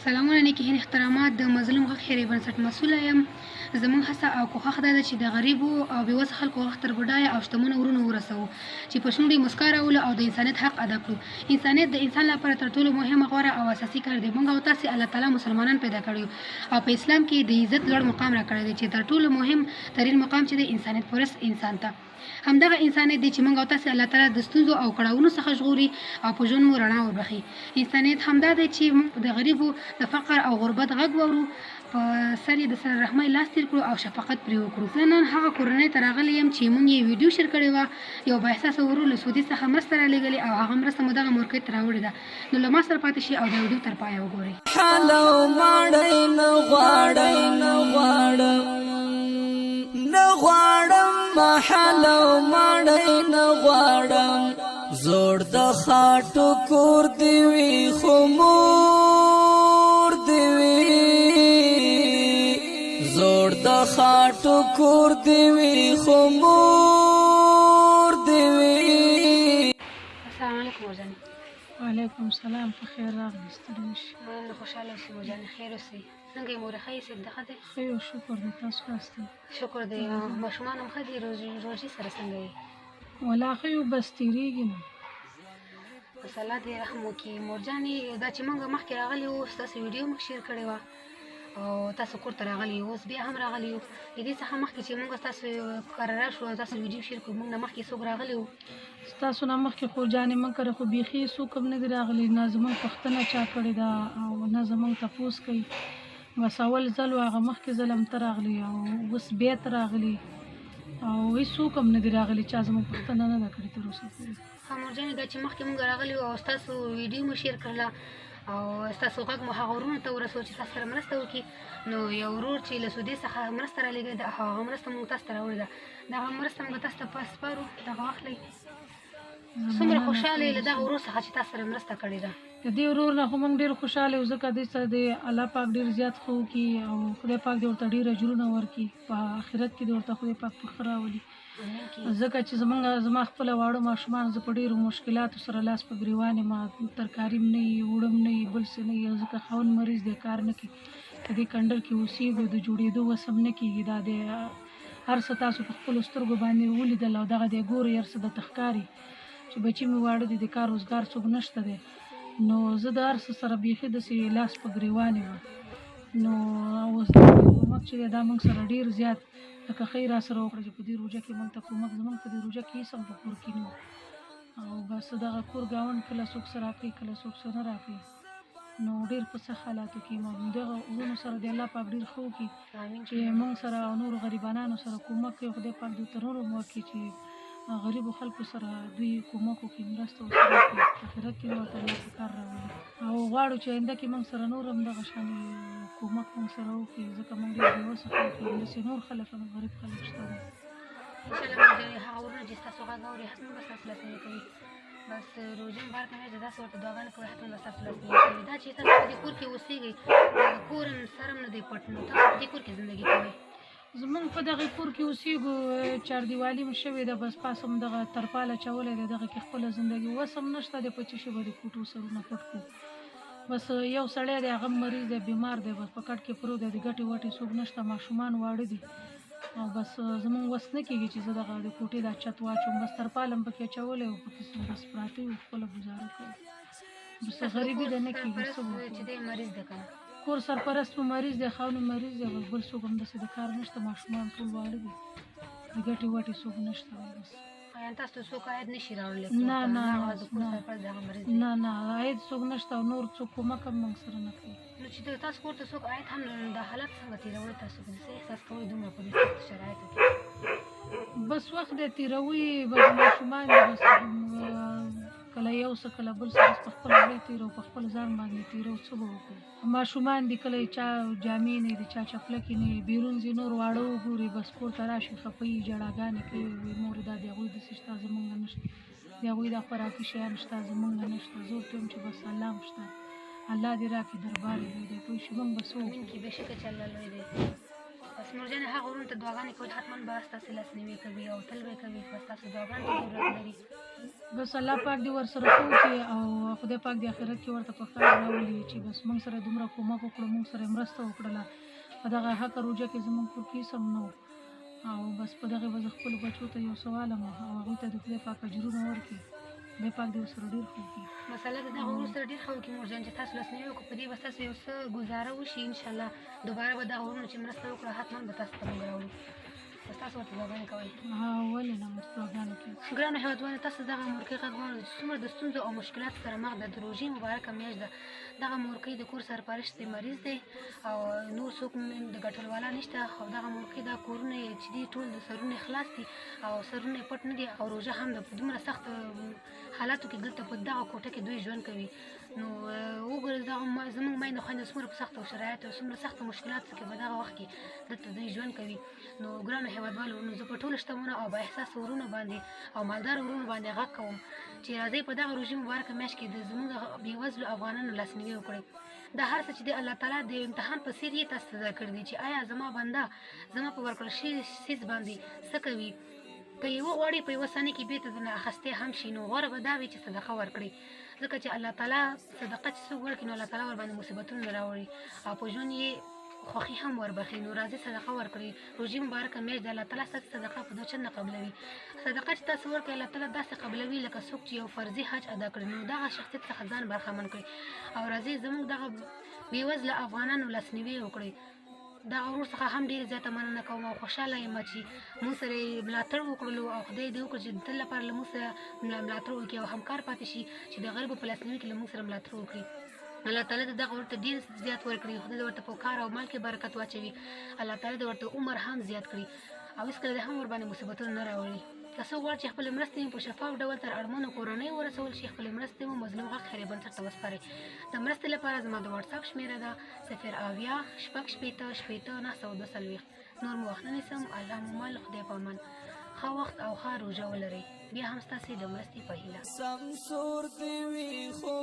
سلامونه نیکې هیلې احترامات د مظلوم غږ خیري بنسټ مسؤله یم. زموږ هڅه او کوښښ دا ده چې د غریبو او بېوسه خلکو غږ تر بډایه او شتمنو ورونو ورسوو، چې په شونډو یې مسکا راولو او د انسانیت حق ادا کړو. انسانیت د انسان لپاره تر ټولو مهمه، غوره او اساسي کار دی. موږ او تاسې الله تعالی مسلمانان پیدا کړي یو او په اسلام کې د عزت لوړ مقام راکړی دی، چې تر ټولو مهم ترین مقام چې دی انسانیت پرست انسان ته. همدغه انسانیت دی چې موږ او تاسې الله تعالی د ستونزو او کړاوونو څخه ژغوري او په ژوند مو رڼا وربخي. انسانیت همدا دی چې موږ د غریبو د فقر او غربت غږ واورو، په سر یې د سره رحمۍ لاس تېر کړو او شفقت پرې وکړو. زه نن هغه کورنۍ ته راغلی یم چې موږ یې ویډیو شیر کړې وه. یو بااحساسه ورور له سعودي څخه مرسته رالېږلې او هغه مرسته مو دغه مورکۍ ته راوړې ده. نو له ما سره پاتې شي او د ویډیو تر پایه وګورئ. محلو مړی نه غواړم، زوړ د خاټو کور دی وي خو مور دی وي، زوړ د خاټو کور دی وي خو مور دی وي. السلام علیکم ورجانې. وعلیکم السلام. په خیر راغلی، ستړي نشئ. مننه، خوشحاله اوسئ ورجانې، خیر اوسئ. څنګه یې مورې، ښه یې؟ صحت ښه دی؟ ښه یو، شکر دی. تاسو کاست دی؟ شکر دی. ماشومان هم ښه دي؟ روژې سره څنګه یې؟ ولا ښه یو، بس تېرېږي نه. بس الله دې رحم وکړي. مورجانې دا چې موږ مخکې راغلي وو، ستاسو ویډیو موږ شیر کړې وه او تاسو کور ته راغلي یو، اوس بیا هم راغلي یو. د دې څخه مخکې چې موږ ستاسو کره راشو او تاسو ویډیو شیر کړو، موږ نه مخکې څوک راغلي وو؟ ستاسو نه مخکې خو جانې موږ کره خو بیخي څوک هم نه دي راغلي، نه زموږ پوښتنه چا کړې ده او نه زموږ تپوس کوي. بس اول ځل و، هغه مخکې ځل هم ته راغلي او اوس بیا ته راغلي او هېڅوک هم نه دي راغلي، چا زموږ پوښتنه نه ده کړې تر اوسه پورې. ښه مورجانې، دا چې مخکې موږ راغلي وو او ستاسو ویډیو مو شیر کړله او ستاسو غږ مو هغه ورونو ته ورسول چې تاسو سره مرسته وکړي، نو یو ورور چې له سعودي څخه مرسته رالېږلې ده، هغه مرسته موږ تاسو ته راوړې ده. دغه مرسته موږ تاسو ته په سپارو، دغه واخلئ. څومره خوشحاله یې له دغه ورور څخه چې تاسو سره مرسته کړې ده؟ د دې ورور نه خو موږ ډېر خوشحاله یو، ځکه دې سره د الله پاک ډېر زیات ښه وکړي او خدای پاک دې ورته ډېر اجرونه ورکړي، په آخرت کې دې ورته خدای پاک په ښه راولي. ځکه چې زما خپله واړه ماشومان، زه په ډېرو مشکلاتو سره لاس په ګرېوان یم، ترکاري م نه وي، اوړه م نه وي، بل څه نه وي، ځکه خاوند مریض دی، کار نه کوي. په دې کنډر کې اوسېږو، د جوړېدو وس هم نه کېږي. دا دی هر څه تاسو په خپلو سترګو باندې ولیدل او دغه دی ګورئ، هر څه درته ښکاري چې بچي مې واړه دي، د کار روزګار څوک نشته دی. نو زه د هر څه سره بیخي داسې لاس په ګرېوان یم. نو اوس دا کومک چې دی دا موږ سره ډېر زیات لکه ښه یې را سره وکړه چې په دې روژه کې موږ ته کومک، زموږ په دې روژه کې هېڅ هم په کور کې نه و او بس دغه کور ګاونډ کله څوک څه راکوي، کله څوک څه نه راکوي. نو ډېر په سخت حالاتو کې یم او دغه ورونو سره د الله پاک ډېر ښه وکړي چې موږ سره او نورو غریبانانو سره کومک کوي. خدای پاک دې ورته نور هم وکړي چې غریبو خلکو سره دوی کومک وکړي، مرسته ورسره وکړي، آخرت کې ورته الله په کار راولي. او غواړو چې آینده کې موږ سره نور هم دغه شان کومک موږ سره وکړي، ځکه موږ ډېر بېوسه خلک یو، همداسې نور خلک هم غریب خلک شته دي. انشاءالله مورجانې، هغه ورونه چې ستاسو غږ اوري حتما به ستاسو لاسنیوی کوي. بس روژې مبارکه میاشت ده، داسې ورته دعاګانې کوئ، حتما به ستاسو لاسنیوی کوي. دا چې تاسو په دې کور کې اوسېږئ، د کور هم سر هم نه دی پټ، نو تاسو په دې کور کې زندګي کوئ؟ زمونږ په دغه کور کې اوسېږو، چاردیوالي م شوې ده، بس پاس هم دغه ترپال اچولی دی، دغه کې خپله زندګي وس هم نشته دی، په څه شي به د کوټو سرونه پټ کړو. بس یو سړی دی، هغه مریض دی، بیمار دی، بس په کټ کې پروت دی، د ګټې وټې څوک نشته، ماشومان واړه دي او بس زمونږ وس نه کېږي چې زه دغه د کوټې دا چت واچوم. بس ترپال هم پکې اچولی او پکې بس پراته یو، خپله ګزاره کوو. بس غریبي ده، نه کېږي، څه چې دی مریض دی که نه؟ کور سرپرست مو مریض دی، خاوند مریض دی، بس بل څوک هم داسې د کار نشته، ماشومان ټول واړه دي، د ګټې وټې څوک نشته. بس تاسو څوک عاید نشي راوړلی؟ نه نه نه نه، عاید څوک نشته او نور څوک کومک هم موږ سره نه کوي. نو چې تاسو کور ته څوک عاید هم نه، دا حالت څنګه تېروئ؟ تاسو څه احساس کوئ دومره په دې سختو شرایطو کې؟ بس وخت دی تېروي، بس ماشومان دي، بس کله یو څه کله بل څه، بس په خپله زړه تېرو، په خپل ځان باندې تېرو، څه به وکړو؟ ماشومان دي، کله یې چا جامې نه وي، د چا چپلکې نه وي، بیرون ځي، نور واړه وګوري، بس کور ته راشي خفه وي، ژړاګانې کوي، وایي مورې دا د هغوی داسې شته، زموږ نه نشته، د هغوی دا خوراکي شیان شته، زموږ نه نشته. زه ورته وایم چې بس الله هم شته، الله دې راکړي، دربار یې لوی دی، پوه شوې، موږ به څه وکړو؟ بېشکه چې الله لوی دی. بس مورجانې، هغه ورونو ته دعاګانې کول حتما به ستاسې لاسنیوی کوي او تل به یې کوي، بس ستاسو دعاګانو ته ضرورت لري. بس الله پاک دې ورسره ښه وکړي او خدای پاک دې آخرت کې ورته په خیر راولي چې بس موږ سره دومره کومک وکړو، موږ سره یې مرسته وکړله په دغه حقه روژه کې زموږ کور کې هېڅ هم نه و او بس په دغې به زه خپلو بچو ته یو څه والم او هغوی ته د خدای پاک اجرونه ورکړي. خدای پاک دې ورسره ډېر ښه وکړي. مسله د دغه ورور سره ډېر ښه وکړي مورجان چې تاسو لاسنیوی وکړو، په دې به ستاسو یو څه ګزاره وشي انشاءالله. دوباره به دغه ورونه چې مرسته وکړو حتما به تاسو ته موږ راوړو. بس تاسو ورته دعاګانې کوئ. ولې نه مو دعاګانې کوي. ګرانو هېوادوالو، تاسو دغه مورکۍ غږ واورئ چې څومره د ستونزو او مشکلاتو سره مخ ده. د روژې مبارکه میاشت ده. دغه مورکۍ د کور سرپرست دی مریض دی او نور څوک د ګټل والا نشته او دغه مورکۍ دا کورونه یې چې دي ټول د سرونه یې خلاص دي او سرونه یې پټ نه دي او روژه هم ده. په دومره سخت حالاتو کې دلته په دغه کوټه کې دوی ژوند کوي. نو وګورئ دغه زموږ میندې خویندې څومره په سختو شرایطو او څومره سختو مشکلاتو کې په دغه وخت کې دلته دوی ژوند کوي. نو ګرانو هېوادوالو، نو زه په ټولو شتمنو او با احساسه ورونو باندې او مالدار ورونو باندې غږ کوم چې راځئ په دغه روژې مبارکه میاشت کې د زموږ بېوزلو افغانانو لاسنیوی وکړئ. دا هر څه چې دی الله تعالی د امتحان په څېر یې تاسو ته درکړي دي چې آیا زما بنده زما په ورکړل شوي څیز باندې څه کوي. که یې وغواړي په یوه ثانیه کې بېرته درنه اخیستی هم شي، نو غوره به دا وي چې صدقه ورکړئ، ځکه چې الله تعالی صدقه چې څوک ورکړي نو الله تعالی ورباندې مصیبتونه راوړي او په ژوند یې خوښي هم وربخي. نو راځي صدقه ورکړئ. روژې مبارکه میاشت د الله تعالی ستاسې صدقه په 2 چنده قبلوي. صدقه چې تاسو ورکړئ الله تعالی داسې قبلوي لکه څوک چې یو فرضي حج ادا کړي. نو دغه شخصیت څخه ځان برخمن کړئ او راځئ زموږ دغه بېوزله افغانانو لاسنیوی وکړئ. دغه ورور څخه هم ډېره زیاته مننه کوم او خوشحاله یم چې موږ سره یې ملاتړ وکړلو او خدای دې وکړي چې د تل لپاره له موږ سره ملاتړ وکړي او همکار پاتې شي چې د غریبو په لاسنیوي کې له موږ سره ملاتړ وکړي. الله تعالی دې دغه ورته ډېر زیات ورکړي. خدای دې ورته په کار او مال کې برکت واچوي. الله تعالی دې ورته عمر هم زیات کړي او هېڅکله دې هم ورباندې مصیبتونه نه راوړي. که څه غواړي چې خپلې مرستې مو په شفاف ډول تر اړمنو کورنیو ورسول شي، خپلې مرستې مو مظلوم غږ خیریه بنسټ ته وسپارئ. د مرستې لپاره زما د واتساپ شمېره ده 080 شپږ شپېته 942. نور مو وخت نه نیسم. الله مو مال خدای په امان. ښه وخت او ښه روژه ولرئ. بیا هم ستاسې د مرستې په هیله. سمسور دی وي خو